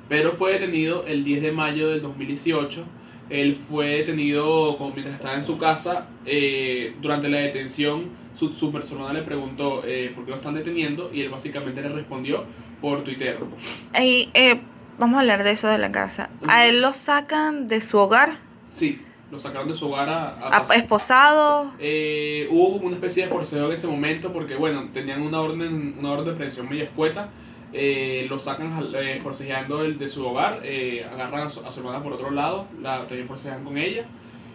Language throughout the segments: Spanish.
pero fue detenido el 10 de mayo del 2018. Él fue detenido mientras estaba en su casa. Durante la detención, su persona le preguntó por qué lo están deteniendo y él básicamente le respondió por Twitter. Y vamos a hablar de eso de la casa. A él lo sacan de su hogar, Sí, lo sacaron de su hogar a esposado. hubo como una especie de forceo en ese momento porque, bueno, tenían una orden de aprehensión medio escueta. Lo sacan forcejeando de su hogar, agarran a su hermana por otro lado, también forcejean con ella.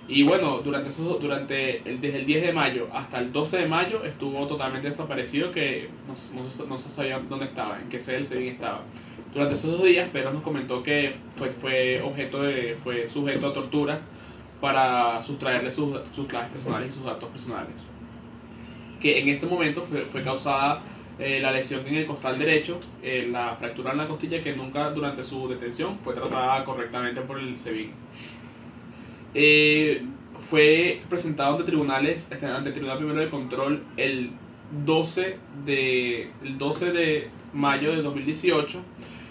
Y bueno, desde el 10 de mayo hasta el 12 de mayo estuvo totalmente desaparecido, que no se sabía dónde estaba, en qué sede del SEBIN estaba. Durante esos 2 días, Pedro nos comentó que fue sujeto a torturas para sustraerle sus claves personales y sus datos personales. Que en este momento fue causada la lesión en el costal derecho, la fractura en la costilla, que nunca durante su detención fue tratada correctamente por el SEBIN. Fue presentado ante ante el Tribunal Primero de Control el 12 de mayo de 2018.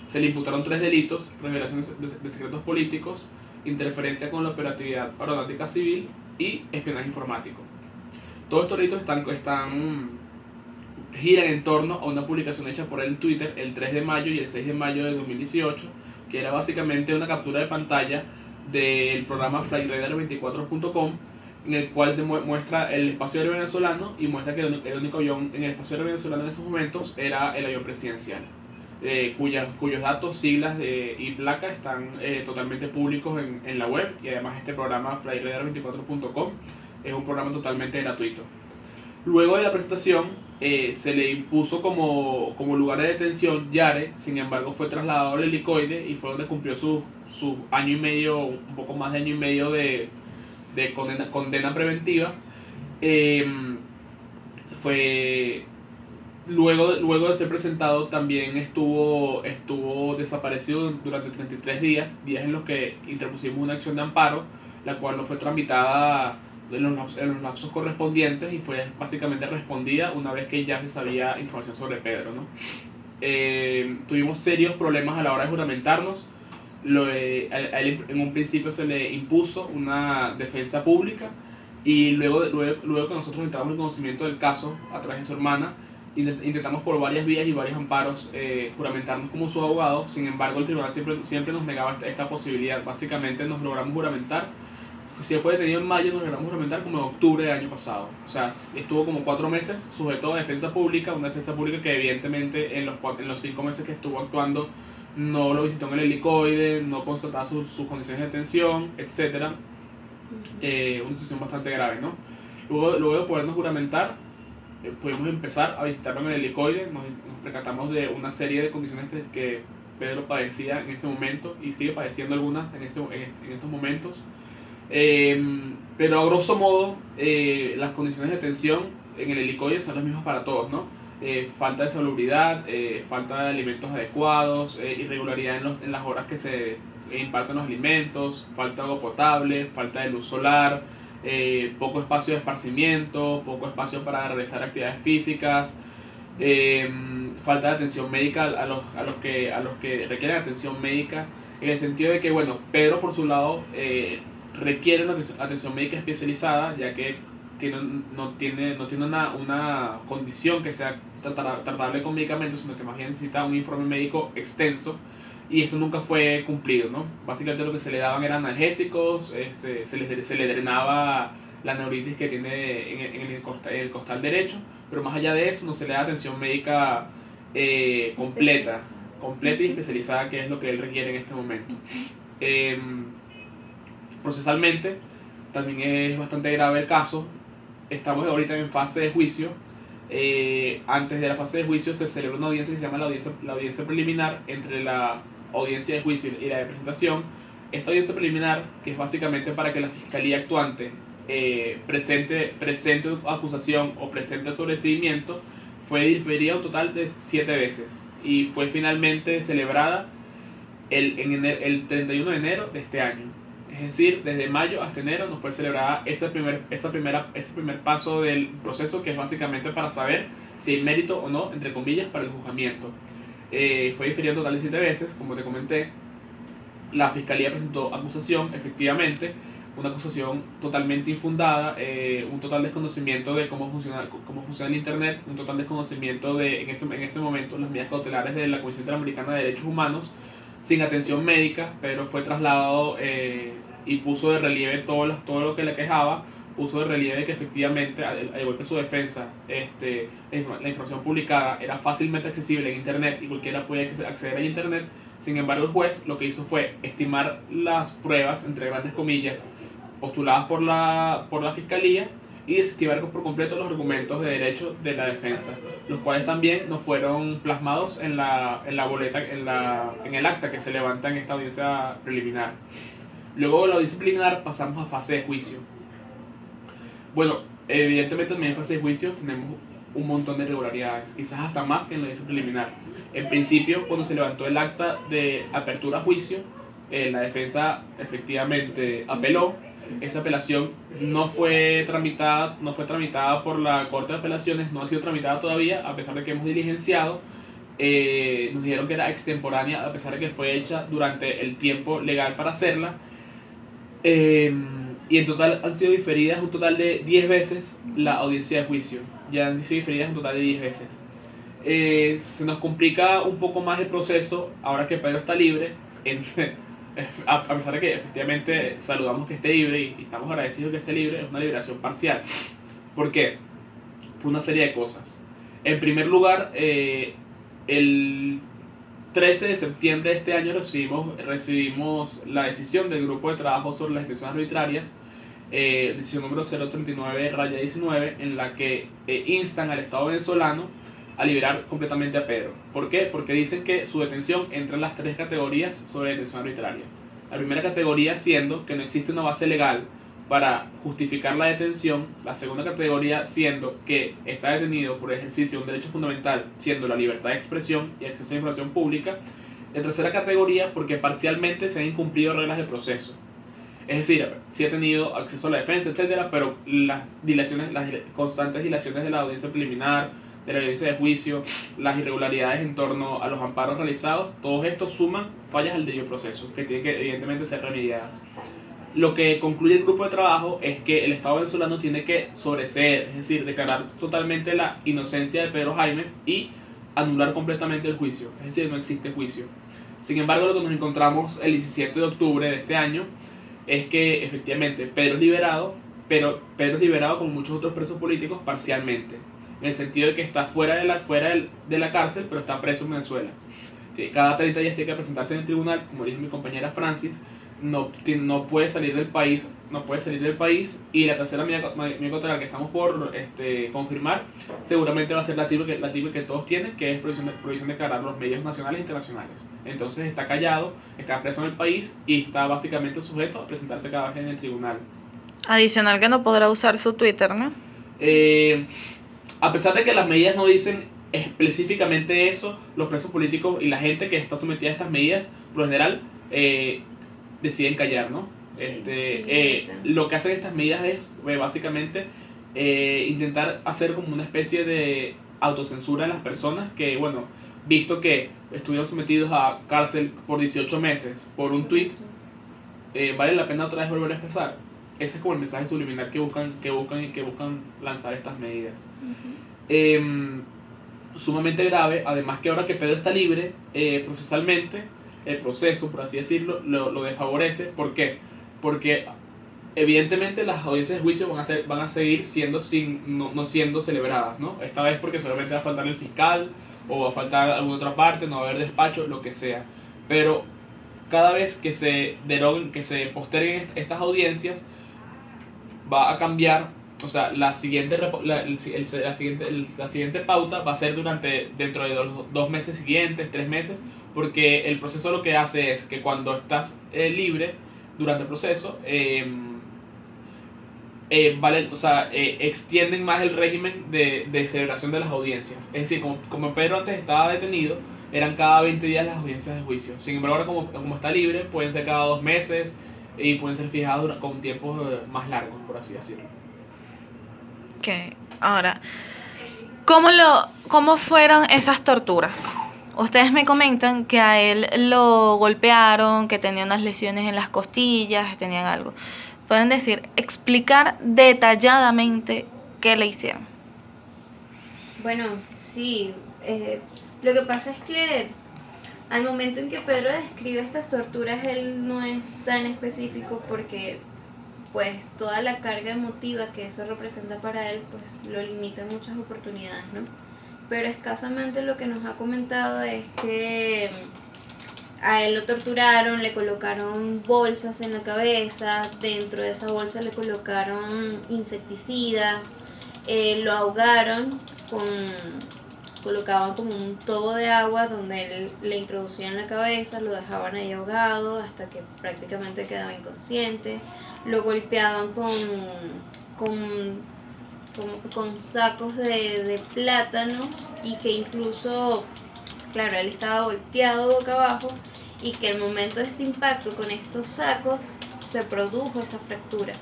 Se le imputaron 3 delitos: revelación de secretos políticos, interferencia con la operatividad aeronáutica civil y espionaje informático. Todos estos delitos giran en torno a una publicación hecha por él en Twitter el 3 de mayo y el 6 de mayo de 2018, que era básicamente una captura de pantalla del programa flightradar24.com, en el cual muestra el espacio aéreo venezolano y muestra que el único avión en el espacio aéreo venezolano en esos momentos era el avión presidencial, cuyos datos, siglas y placas están totalmente públicos en la web. Y además este programa flightradar24.com es un programa totalmente gratuito. Luego de la presentación, se le impuso como lugar de detención Yare. Sin embargo, fue trasladado al helicoide y fue donde cumplió su año y medio, un poco más de año y medio de condena preventiva. Eh, fue luego de ser presentado, también estuvo desaparecido durante 33 días en los que interpusimos una acción de amparo, la cual no fue tramitada en los lapsos correspondientes y fue básicamente respondida una vez que ya se sabía información sobre Pedro, ¿no? Tuvimos serios problemas a la hora de juramentarnos. A él en un principio se le impuso una defensa pública, y luego que nosotros entramos en conocimiento del caso a través de su hermana, intentamos por varias vías y varios amparos juramentarnos como su abogado. Sin embargo, el tribunal siempre nos negaba esta posibilidad. Básicamente nos logramos juramentar. Si fue detenido en mayo, nos logramos juramentar como en octubre del año pasado. O sea, estuvo como 4 meses sujeto a defensa pública, una defensa pública que evidentemente en los 5 meses que estuvo actuando no lo visitó en el helicoide, no constataba sus condiciones de detención, etc. Una situación bastante grave, ¿no? Luego de podernos juramentar, pudimos empezar a visitarlo en el helicoide. Nos percatamos de una serie de condiciones que Pedro padecía en ese momento y sigue padeciendo algunas en estos momentos. Pero a grosso modo, las condiciones de detención en el helicoide son las mismas para todos, ¿no? Falta de salubridad, falta de alimentos adecuados, irregularidad en las horas que se imparten los alimentos, falta de agua potable, falta de luz solar, poco espacio de esparcimiento, poco espacio para realizar actividades físicas, falta de atención médica a los que requieren atención médica, en el sentido de que, bueno, Pedro por su lado requiere una atención médica especializada, ya que no tiene una condición que sea tratable con medicamentos, sino que más bien necesita un informe médico extenso, y esto nunca fue cumplido, ¿no? Básicamente lo que se le daban eran analgésicos, se le drenaba la neuritis que tiene en el costal derecho, pero más allá de eso no se le da atención médica completa y especializada, que es lo que él requiere en este momento. Procesalmente también es bastante grave el caso. Estamos ahorita en fase de juicio. Antes de la fase de juicio se celebra una audiencia que se llama la audiencia preliminar, entre la audiencia de juicio y la de presentación. Esta audiencia preliminar, que es básicamente para que la fiscalía actuante presente acusación o presente sobreseimiento, fue diferida un total de 7 veces y fue finalmente celebrada el 31 de enero de este año. Es decir, desde mayo hasta enero no fue celebrada ese primer paso del proceso, que es básicamente para saber si hay mérito o no, entre comillas, para el juzgamiento. Fue diferido un total de 7 veces, como te comenté. La fiscalía presentó acusación, efectivamente, una acusación totalmente infundada, un total desconocimiento de cómo funciona el Internet, un total desconocimiento de, en ese momento, las medidas cautelares de la Comisión Interamericana de Derechos Humanos, sin atención médica. Pero fue trasladado y puso de relieve todo lo que le quejaba, puso de relieve que efectivamente, al igual que su defensa, la información publicada era fácilmente accesible en Internet y cualquiera podía acceder a Internet. Sin embargo, el juez lo que hizo fue estimar las pruebas, entre grandes comillas, postuladas por la fiscalía, y desestimar por completo los argumentos de derecho de la defensa, los cuales también no fueron plasmados en la boleta, en el acta que se levanta en esta audiencia preliminar. Luego de la audiencia preliminar pasamos a fase de juicio. Bueno, evidentemente también en fase de juicio tenemos un montón de irregularidades, quizás hasta más que en la audiencia preliminar. En principio, cuando se levantó el acta de apertura a juicio, la defensa efectivamente apeló. Esa apelación no fue tramitada por la Corte de Apelaciones, no ha sido tramitada todavía, a pesar de que hemos diligenciado. Nos dijeron que era extemporánea, a pesar de que fue hecha durante el tiempo legal para hacerla. Y en total han sido diferidas un total de 10 veces la audiencia de juicio. Ya han sido diferidas un total de 10 veces. Se nos complica un poco más el proceso ahora que Pedro está libre. A pesar de que efectivamente saludamos que esté libre y estamos agradecidos que esté libre, es una liberación parcial. ¿Por qué? Por una serie de cosas. En primer lugar, el 13 de septiembre de este año recibimos la decisión del Grupo de Trabajo sobre las Detenciones Arbitrarias, decisión número 039/19, en la que instan al Estado venezolano a liberar completamente a Pedro. ¿Por qué? Porque dicen que su detención entra en las 3 categorías sobre detención arbitraria. La primera categoría siendo que no existe una base legal para justificar la detención. La segunda categoría siendo que está detenido por ejercicio de un derecho fundamental, siendo la libertad de expresión y acceso a la información pública. La tercera categoría porque parcialmente se han incumplido reglas de proceso. Es decir, sí ha tenido acceso a la defensa, etcétera, pero las constantes dilaciones de la audiencia preliminar, de la audiencia de juicio, las irregularidades en torno a los amparos realizados, todos estos suman fallas al debido proceso, que tienen que evidentemente ser remediadas. Lo que concluye el grupo de trabajo es que el Estado venezolano tiene que sobreseer, es decir, declarar totalmente la inocencia de Pedro Jaimes y anular completamente el juicio, es decir, no existe juicio. Sin embargo, lo que nos encontramos el 17 de octubre de este año es que efectivamente Pedro es liberado, pero Pedro es liberado como muchos otros presos políticos parcialmente, en el sentido de que está fuera de la cárcel, pero está preso en Venezuela. Cada 30 días tiene que presentarse en el tribunal, como dijo mi compañera Francis. No puede salir del país, y la tercera medida cautelar que estamos por confirmar seguramente va a ser la típica que todos tienen, que es prohibición de declarar los medios nacionales e internacionales. Entonces está callado, está preso en el país y está básicamente sujeto a presentarse cada vez en el tribunal. Adicional que no podrá usar su Twitter, ¿no? A pesar de que las medidas no dicen específicamente eso, los presos políticos y la gente que está sometida a estas medidas, por lo general, deciden callar, ¿no? Lo que hacen estas medidas es básicamente intentar hacer como una especie de autocensura a las personas que, bueno, visto que estuvieron sometidos a cárcel por 18 meses por un tweet, vale la pena otra vez volver a empezar. Ese es como el mensaje subliminal que buscan lanzar estas medidas. Sumamente grave, además que ahora que Pedro está libre, procesalmente, el proceso, por así decirlo, lo desfavorece. ¿Por qué? Porque evidentemente las audiencias de juicio van a seguir no siendo celebradas, ¿no? Esta vez porque solamente va a faltar el fiscal o va a faltar alguna otra parte, no va a haber despacho, lo que sea. Pero cada vez que se deroguen, que se posterguen estas audiencias, va a cambiar. O sea, la siguiente pauta va a ser dentro de los 2 meses siguientes, 3 meses, porque el proceso lo que hace es que cuando estás libre durante el proceso, extienden más el régimen de celebración de las audiencias. Es decir, como Pedro antes estaba detenido, eran cada 20 días las audiencias de juicio. Sin embargo, ahora como está libre, pueden ser cada 2 meses y pueden ser fijadas con tiempos más largos, por así decirlo. Ok, ahora, ¿cómo fueron esas torturas? Ustedes me comentan que a él lo golpearon, que tenía unas lesiones en las costillas, tenían algo. Pueden decir, explicar detalladamente qué le hicieron. Bueno, sí. Lo que pasa es que al momento en que Pedro describe estas torturas, él no es tan específico porque pues toda la carga emotiva que eso representa para él pues lo limita en muchas oportunidades, ¿no? Pero escasamente lo que nos ha comentado es que a él lo torturaron, le colocaron bolsas en la cabeza, dentro de esa bolsa le colocaron insecticidas, lo ahogaron con, colocaban como un tobo de agua donde él le introducían la cabeza, lo dejaban ahí ahogado hasta que prácticamente quedaba inconsciente, lo golpeaban con sacos de plátano y que incluso, claro, él estaba volteado boca abajo y que al momento de este impacto con estos sacos se produjo esa fractura,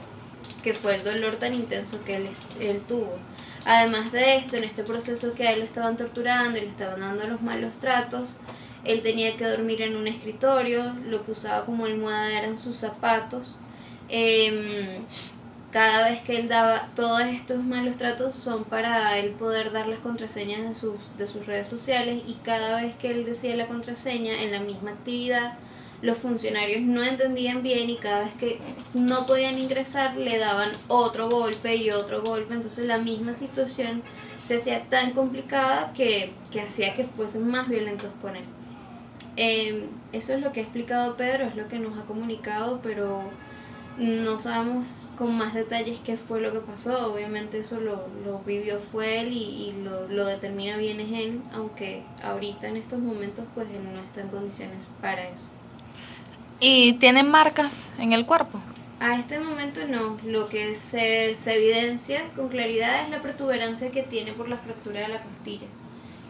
que fue el dolor tan intenso que él tuvo. Además de esto, en este proceso que a él lo estaban torturando y le estaban dando los malos tratos, él tenía que dormir en un escritorio, lo que usaba como almohada eran sus zapatos. Cada vez que él daba todos estos malos tratos son para él poder dar las contraseñas de sus redes sociales, y cada vez que él decía la contraseña en la misma actividad, los funcionarios no entendían bien y cada vez que no podían ingresar le daban otro golpe y otro golpe. Entonces la misma situación se hacía tan complicada que hacía que fuesen más violentos con él. Eso es lo que ha explicado Pedro, es lo que nos ha comunicado, pero no sabemos con más detalles qué fue lo que pasó. Obviamente eso lo vivió fue él y lo determina bien es él, aunque ahorita en estos momentos pues él no está en condiciones para eso. ¿Y tienen marcas en el cuerpo? A este momento no, lo que se evidencia con claridad es la protuberancia que tiene por la fractura de la costilla.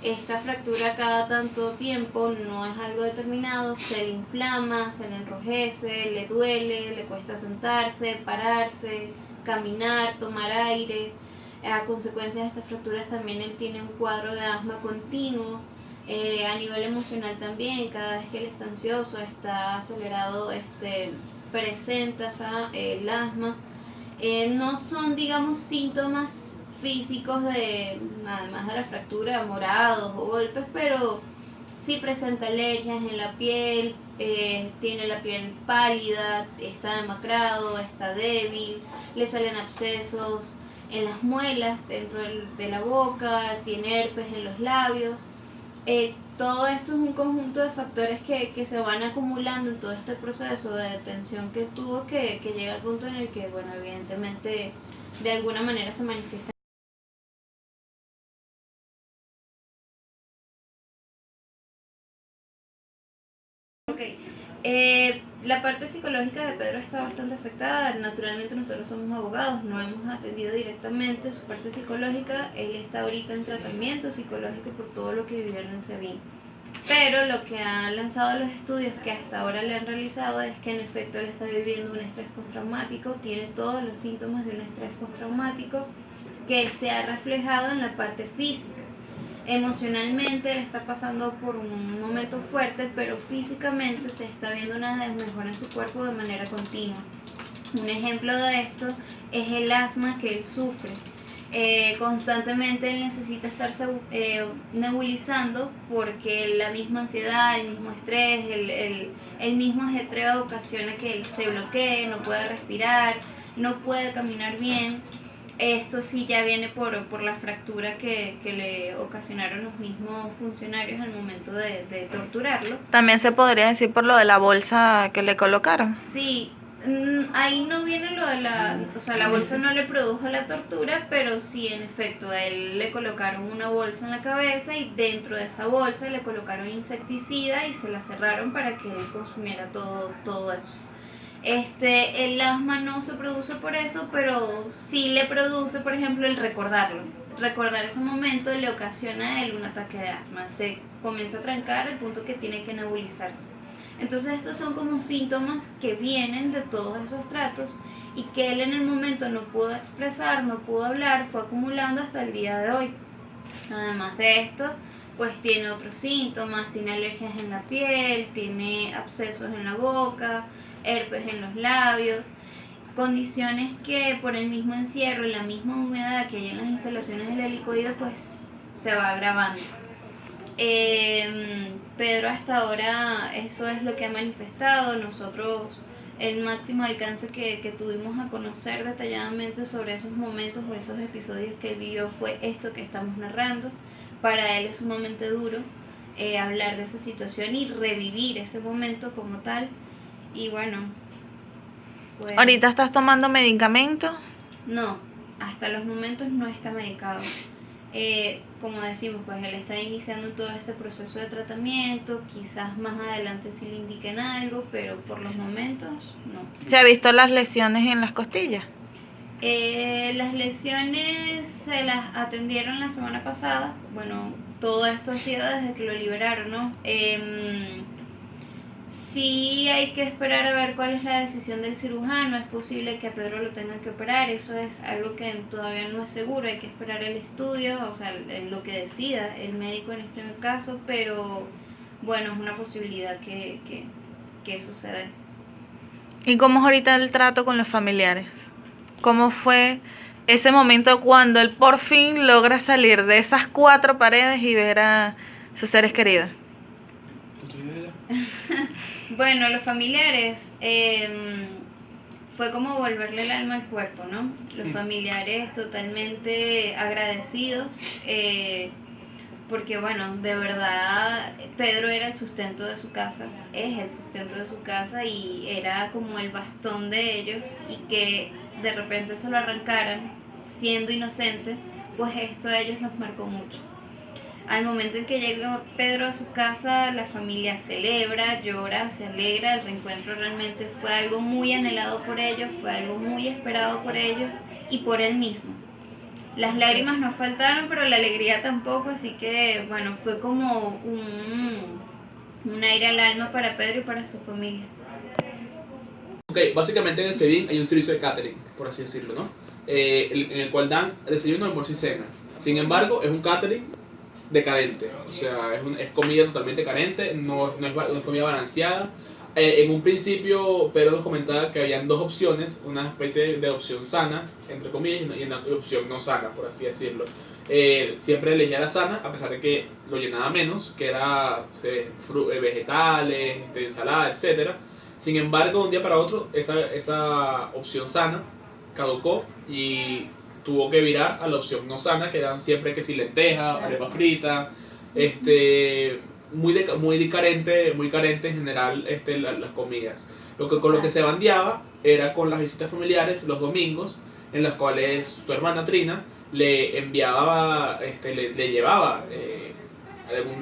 Esta fractura cada tanto tiempo no es algo determinado, se le inflama, se le enrojece, le duele, le cuesta sentarse, pararse, caminar, tomar aire. A consecuencia de estas fracturas también él tiene un cuadro de asma continuo. A nivel emocional también, cada vez que él está ansioso, está acelerado, presenta el asma. No son, digamos, síntomas físicos además de la fractura, morados o golpes, pero sí presenta alergias en la piel, tiene la piel pálida, está demacrado, está débil, le salen abscesos en las muelas dentro de la boca, tiene herpes en los labios. Todo esto es un conjunto de factores que se van acumulando en todo este proceso de detención que tuvo, que llega al punto en el que, bueno, evidentemente de alguna manera se manifiesta. La parte psicológica de Pedro está bastante afectada. Naturalmente nosotros somos abogados, no hemos atendido directamente su parte psicológica. Él está ahorita en tratamiento psicológico por todo lo que vivió en el SEBIN. Pero lo que han lanzado los estudios que hasta ahora le han realizado es que en efecto él está viviendo un estrés postraumático, tiene todos los síntomas de un estrés postraumático que se ha reflejado en la parte física. Emocionalmente él está pasando por un momento fuerte, pero físicamente se está viendo una desmejora en su cuerpo de manera continua. Un ejemplo de esto es el asma que él sufre. Constantemente él necesita estarse nebulizando porque la misma ansiedad, el mismo estrés, el mismo ajetreo ocasiona que él se bloquee, no puede respirar, no puede caminar bien. Esto sí ya viene por la fractura que le ocasionaron los mismos funcionarios al momento de torturarlo. También se podría decir por lo de la bolsa que le colocaron. Sí, ahí no viene lo de la bolsa no le produjo la tortura, pero sí, en efecto, a él le colocaron una bolsa en la cabeza y dentro de esa bolsa le colocaron insecticida y se la cerraron para que él consumiera todo eso. El asma no se produce por eso, pero sí le produce, por ejemplo, el recordarlo. Recordar ese momento le ocasiona a él un ataque de asma. Se comienza a trancar al punto que tiene que nebulizarse. Entonces estos son como síntomas que vienen de todos esos tratos y que él en el momento no pudo expresar, no pudo hablar, fue acumulando hasta el día de hoy. Además de esto, pues tiene otros síntomas, tiene alergias en la piel, tiene abscesos en la boca, herpes en los labios, condiciones que por el mismo encierro y la misma humedad que hay en las instalaciones del helicoide pues se va agravando. Pedro hasta ahora eso es lo que ha manifestado. Nosotros el máximo alcance que tuvimos a conocer detalladamente sobre esos momentos o esos episodios que él vivió fue esto que estamos narrando. Para él es sumamente duro hablar de esa situación y revivir ese momento como tal. Y bueno, pues... ¿Ahorita estás tomando medicamentos? No, hasta los momentos no está medicado. Como decimos, pues él está iniciando todo este proceso de tratamiento, quizás más adelante sí le indiquen algo, pero por los momentos no. ¿Se ha visto las lesiones en las costillas? Las lesiones se las atendieron la semana pasada. Bueno, todo esto ha sido desde que lo liberaron, ¿no? Sí hay que esperar a ver cuál es la decisión del cirujano. Es posible que a Pedro lo tengan que operar. Eso es algo que todavía no es seguro. Hay que esperar el estudio, o sea, lo que decida el médico en este caso. Pero bueno, es una posibilidad que suceda. ¿Y cómo es ahorita el trato con los familiares? ¿Cómo fue ese momento cuando él por fin logra salir de esas 4 paredes y ver a sus seres queridos? Bueno, los familiares fue como volverle el alma al cuerpo, ¿no? Los familiares totalmente agradecidos porque bueno, de verdad Pedro era el sustento de su casa, es el sustento de su casa y era como el bastón de ellos, y que de repente se lo arrancaran siendo inocente, pues esto a ellos los marcó mucho. Al momento en que llega Pedro a su casa, la familia celebra, llora, se alegra. El reencuentro realmente fue algo muy anhelado por ellos, fue algo muy esperado por ellos y por él mismo. Las lágrimas no faltaron, pero la alegría tampoco, así que bueno, fue como un aire al alma para Pedro y para su familia. Ok, básicamente en el SEBIN hay un servicio de catering, por así decirlo, ¿no? En el cual dan desayuno, almuerzo y cena. Sin embargo, es un catering decadente, o sea, es comida totalmente carente, no es comida balanceada. En un principio, Pedro nos comentaba que habían 2 opciones, una especie de opción sana, entre comillas, y una opción no sana, por así decirlo. Siempre elegía la sana, a pesar de que lo llenaba menos, que era vegetales, ensalada, etc. Sin embargo, de un día para otro, esa opción sana caducó y tuvo que virar a la opción no sana, que eran siempre que si lentejas, arepa frita, muy carente en general las comidas. Con lo que se bandeaba era con las visitas familiares los domingos, en las cuales su hermana Trina le enviaba, le llevaba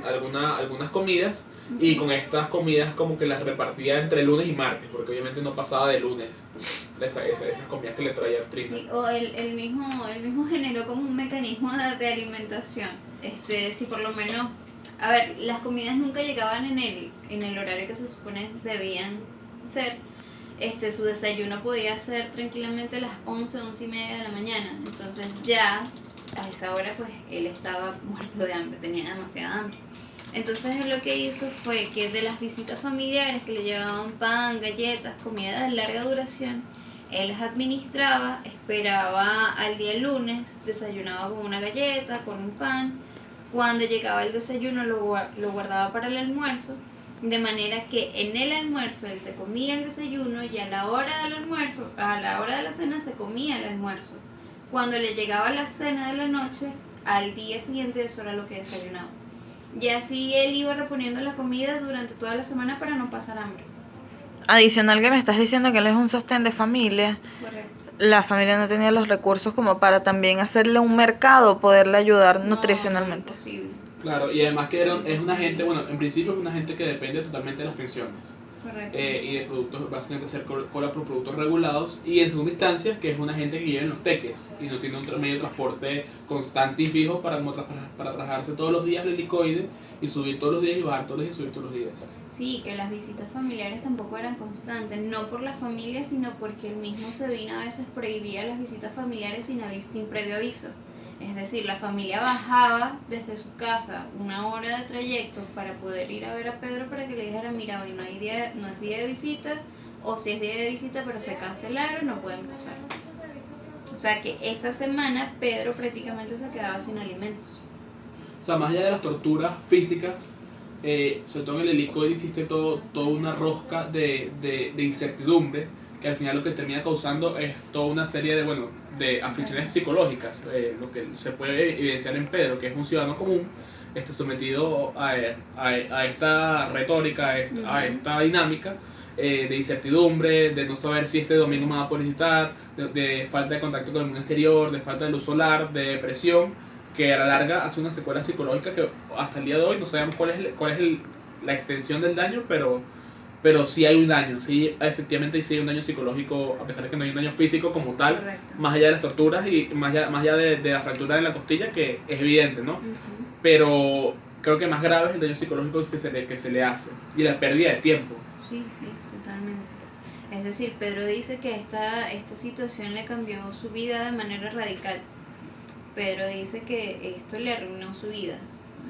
algunas comidas, y con estas comidas como que las repartía entre lunes y martes, porque obviamente no pasaba de lunes esas comidas que le traía Trina. Sí, o él mismo generó como un mecanismo de alimentación. Si por lo menos, a ver, las comidas nunca llegaban en el horario que se supone debían ser. Su desayuno podía ser tranquilamente a las 11:30 de la mañana. Entonces ya a esa hora pues él estaba muerto de hambre, tenía demasiada hambre. Entonces él lo que hizo fue que de las visitas familiares que le llevaban pan, galletas, comida de larga duración, él las administraba, esperaba al día lunes, desayunaba con una galleta, con un pan. Cuando llegaba el desayuno lo guardaba para el almuerzo, de manera que en el almuerzo él se comía el desayuno y a la hora del almuerzo, a la hora de la cena se comía el almuerzo. Cuando le llegaba la cena de la noche, al día siguiente eso era lo que desayunaba. Y así él iba reponiendo la comida durante toda la semana para no pasar hambre. Adicional que me estás diciendo que él es un sostén de familia. Correcto. La familia no tenía los recursos como para también hacerle un mercado, poderle ayudar nutricionalmente. No, imposible. Claro, y además que es una gente, bueno, en principio es una gente que depende totalmente de las pensiones. Correcto. Y de productos, básicamente ser cola por productos regulados, y en segunda instancia que es una gente que vive en los teques y no tiene un medio de transporte constante y fijo para trasladarse todos los días al helicoide y subir todos los días y bajar todos los días y subir todos los días. Sí, que las visitas familiares tampoco eran constantes, no por la familia, sino porque el mismo SEBIN a veces prohibía las visitas familiares sin previo aviso. Es decir, la familia bajaba desde su casa 1 hora de trayecto para poder ir a ver a Pedro para que le dijera, mira, hoy no es día de visita, o si es día de visita pero se cancelaron, no pueden pasar. O sea que esa semana Pedro prácticamente se quedaba sin alimentos. O sea, más allá de las torturas físicas, sobre todo en el helicoide existe toda una rosca de incertidumbre que al final lo que termina causando es toda una serie de aflicciones psicológicas. Lo que se puede evidenciar en Pedro, que es un ciudadano común, sometido a esta retórica, a esta dinámica de incertidumbre, de no saber si este domingo me va a poder visitar, de falta de contacto con el mundo exterior, de falta de luz solar, de depresión, que a la larga hace una secuela psicológica que hasta el día de hoy no sabemos cuál es la extensión del daño, pero sí hay un daño, sí, efectivamente sí hay un daño psicológico, a pesar de que no hay un daño físico como tal. Correcto. Más allá de las torturas y más allá de la fractura de la costilla, que es evidente, ¿no? Ujú. Pero creo que más grave es el daño psicológico que se le hace y la pérdida de tiempo. Sí, totalmente. Es decir, Pedro dice que esta situación le cambió su vida de manera radical. Pedro dice que esto le arruinó su vida.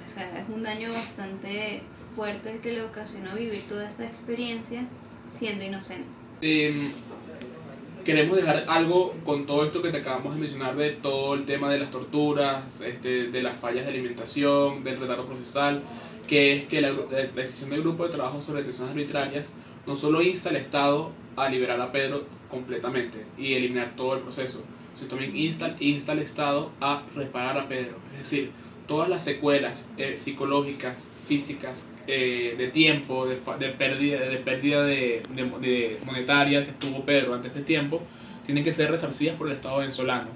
O sea, es un daño bastante fuerte el que le ocasionó vivir toda esta experiencia siendo inocente. Queremos dejar algo con todo esto que te acabamos de mencionar, de todo el tema de las torturas, de las fallas de alimentación, del retardo procesal, que es que la decisión del grupo de trabajo sobre detenciones arbitrarias no solo insta al Estado a liberar a Pedro completamente y eliminar todo el proceso, sino también insta al Estado a reparar a Pedro. Es decir, todas las secuelas psicológicas, físicas, de tiempo, de pérdida de monetaria que tuvo Pedro durante este tiempo, tienen que ser resarcidas por el Estado venezolano.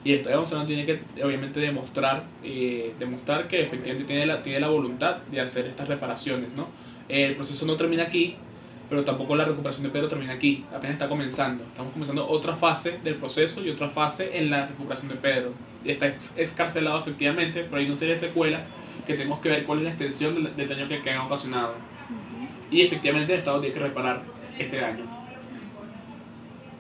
Y el Estado venezolano tiene que, obviamente, demostrar que efectivamente tiene la voluntad de hacer estas reparaciones, ¿no? El proceso no termina aquí, pero tampoco la recuperación de Pedro termina aquí, apenas está comenzando. Estamos comenzando otra fase del proceso y otra fase en la recuperación de Pedro. Está excarcelado efectivamente, pero hay una serie de secuelas que tenemos que ver cuál es la extensión del daño que han ocasionado. Y efectivamente el Estado tiene que reparar este daño.